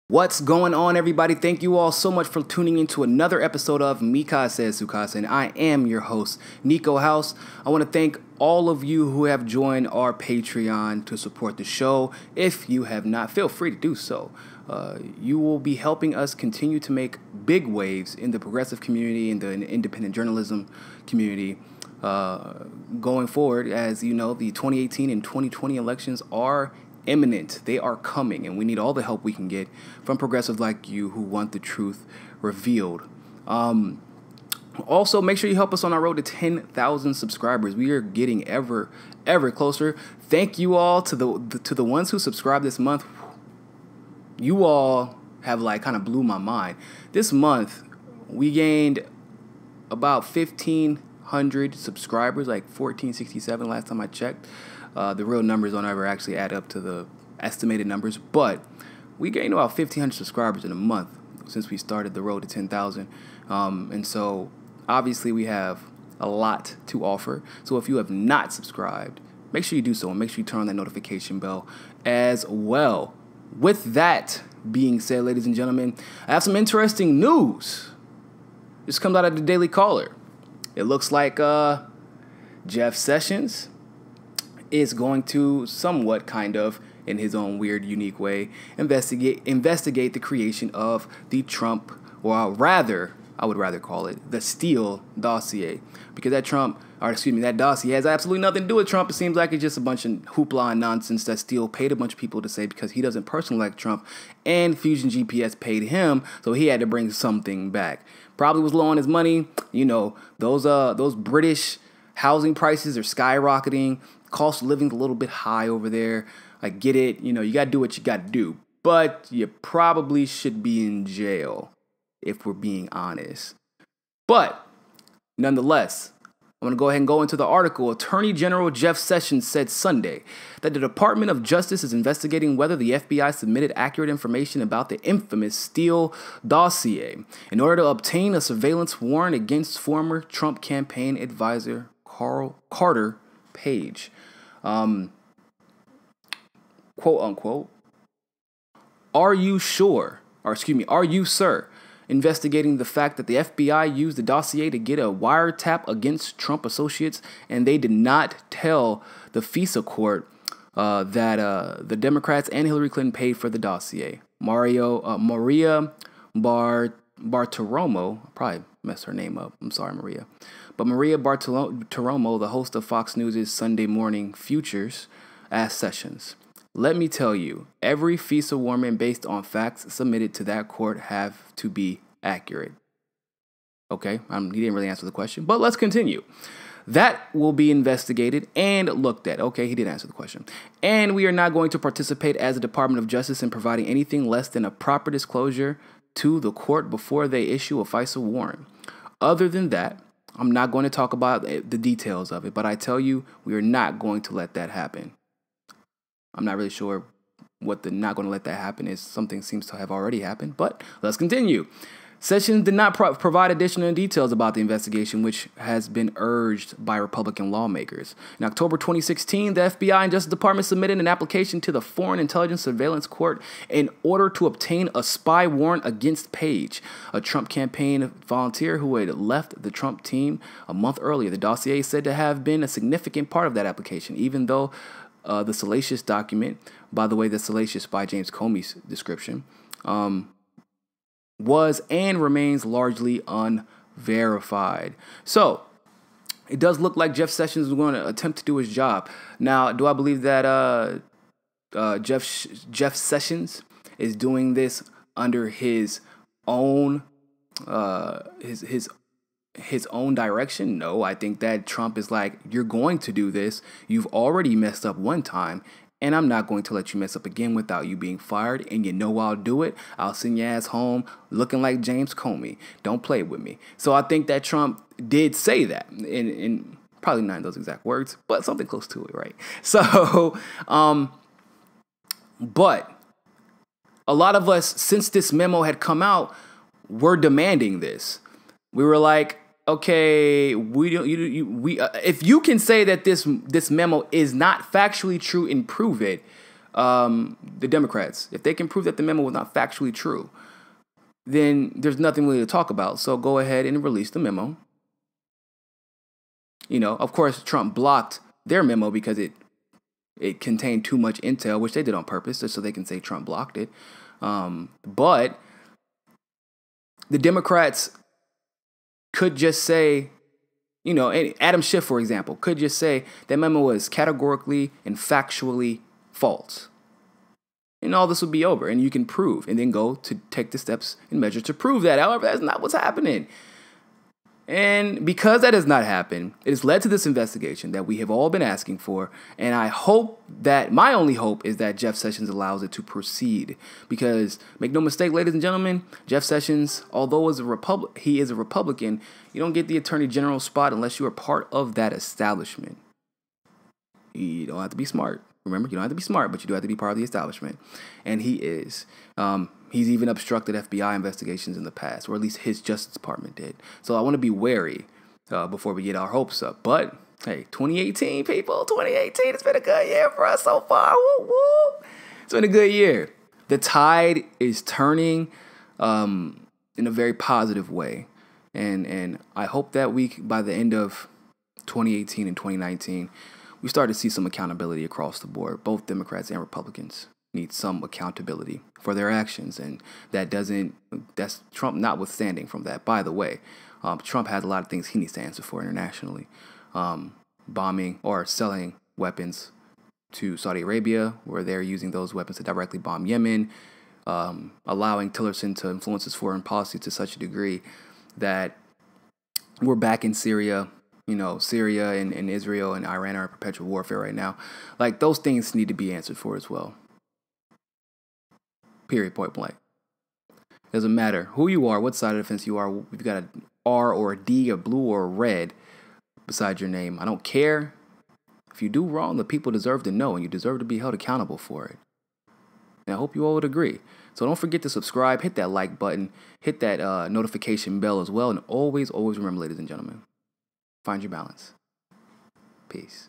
What's going on, everybody? Thank you all so much for tuning into another episode of Mika Says Sukasa, and I am your host, Niko House. I want to thank all of you who have joined our Patreon to support the show. If you have not, feel free to do so. You will be helping us continue to make big waves in the progressive community, in the independent journalism community, going forward. As you know, the 2018 and 2020 elections are imminent. They are coming, and we need all the help we can get from progressives like you who want the truth revealed. Also, make sure you help us on our road to 10,000 subscribers. We are getting ever closer. Thank you all to the ones who subscribed this month. You all have kind of blew my mind. This month, we gained about 1,500 subscribers, like 1,467 last time I checked. The real numbers don't ever actually add up to the estimated numbers, but we gained about 1,500 subscribers in a month since we started the road to 10,000. And so obviously we have a lot to offer. So if you have not subscribed, make sure you do so, and make sure you turn on that notification bell as well. With that being said, ladies and gentlemen, I have some interesting news. This comes out of the Daily Caller. It looks like Jeff Sessions is going to somewhat kind of, in his own weird, unique way, investigate the creation of the Trump, or rather, I would rather call it the Steele dossier, because that dossier has absolutely nothing to do with Trump. It seems like it's just a bunch of hoopla and nonsense that Steele paid a bunch of people to say because he doesn't personally like Trump, and Fusion GPS paid him, so he had to bring something back. Probably was low on his money. You know, those British housing prices are skyrocketing. Cost of living's a little bit high over there. I get it. You know, you got to do what you got to do. But you probably should be in jail, if we're being honest. But nonetheless, I'm going to go ahead and go into the article. Attorney General Jeff Sessions said Sunday that the Department of Justice is investigating whether the FBI submitted accurate information about the infamous Steele dossier in order to obtain a surveillance warrant against former Trump campaign advisor Carter Page. Quote unquote, are you, sir, investigating the fact that the FBI used the dossier to get a wiretap against Trump associates, and they did not tell the FISA court that the Democrats and Hillary Clinton paid for the dossier? Maria Bartiromo, I probably messed her name up. I'm sorry, Maria. But Maria Bartiromo, the host of Fox News' Sunday Morning Futures, asked Sessions, let me tell you, every FISA warrant based on facts submitted to that court have to be accurate. Okay, he didn't really answer the question, but let's continue. That will be investigated and looked at. Okay, he did answer the question. And we are not going to participate as the Department of Justice in providing anything less than a proper disclosure to the court before they issue a FISA warrant. Other than that, I'm not going to talk about the details of it, but I tell you, we are not going to let that happen. I'm not really sure what the not going to let that happen is. Something seems to have already happened, but let's continue. Sessions did not provide additional details about the investigation, which has been urged by Republican lawmakers. In October 2016, the FBI and Justice Department submitted an application to the Foreign Intelligence Surveillance Court in order to obtain a spy warrant against Page, a Trump campaign volunteer who had left the Trump team a month earlier. The dossier is said to have been a significant part of that application, even though the salacious document, by the way, the salacious by James Comey's description, was and remains largely unverified. So it does look like Jeff Sessions is going to attempt to do his job. Now, do I believe that Jeff Sessions is doing this under his own his own direction? No, I think that Trump is like, you're going to do this. You've already messed up one time, and I'm not going to let you mess up again without you being fired. And you know I'll do it. I'll send your ass home looking like James Comey. Don't play with me. So I think that Trump did say that in probably not in those exact words, but something close to it, right? So, but a lot of us, since this memo had come out, were demanding this. We were like, okay, if you can say that this memo is not factually true and prove it, the Democrats, if they can prove that the memo was not factually true, then there's nothing really to talk about. So go ahead and release the memo. You know, of course, Trump blocked their memo because it contained too much intel, which they did on purpose, just so they can say Trump blocked it. But the Democrats could just say, you know, Adam Schiff, for example, could just say that memo was categorically and factually false. And all this would be over, and you can prove, and then go to take the steps and measures to prove that. However, that's not what's happening. And because that has not happened, it has led to this investigation that we have all been asking for. And I hope that, my only hope is that Jeff Sessions allows it to proceed. Because, make no mistake, ladies and gentlemen, Jeff Sessions, although he is a Republican, you don't get the Attorney General spot unless you are part of that establishment. You don't have to be smart. Remember, you don't have to be smart, but you do have to be part of the establishment. And he is. He's even obstructed FBI investigations in the past, or at least his Justice Department did. So I want to be wary before we get our hopes up. But, hey, 2018, people, 2018, it's been a good year for us so far. Woo, woo. It's been a good year. The tide is turning in a very positive way. And I hope that by the end of 2018 and 2019, we start to see some accountability across the board. Both Democrats and Republicans need some accountability for their actions. And that's Trump notwithstanding from that. By the way, Trump has a lot of things he needs to answer for internationally. Bombing or selling weapons to Saudi Arabia, where they're using those weapons to directly bomb Yemen, allowing Tillerson to influence his foreign policy to such a degree that we're back in Syria. You know, Syria and Israel and Iran are in perpetual warfare right now. Like, those things need to be answered for as well. Period, point blank. Doesn't matter who you are, what side of the fence you are. We've got an R or a D, a blue or a red beside your name. I don't care. If you do wrong, the people deserve to know, and you deserve to be held accountable for it. And I hope you all would agree. So don't forget to subscribe, hit that like button, hit that notification bell as well, and always, always remember, ladies and gentlemen, find your balance. Peace.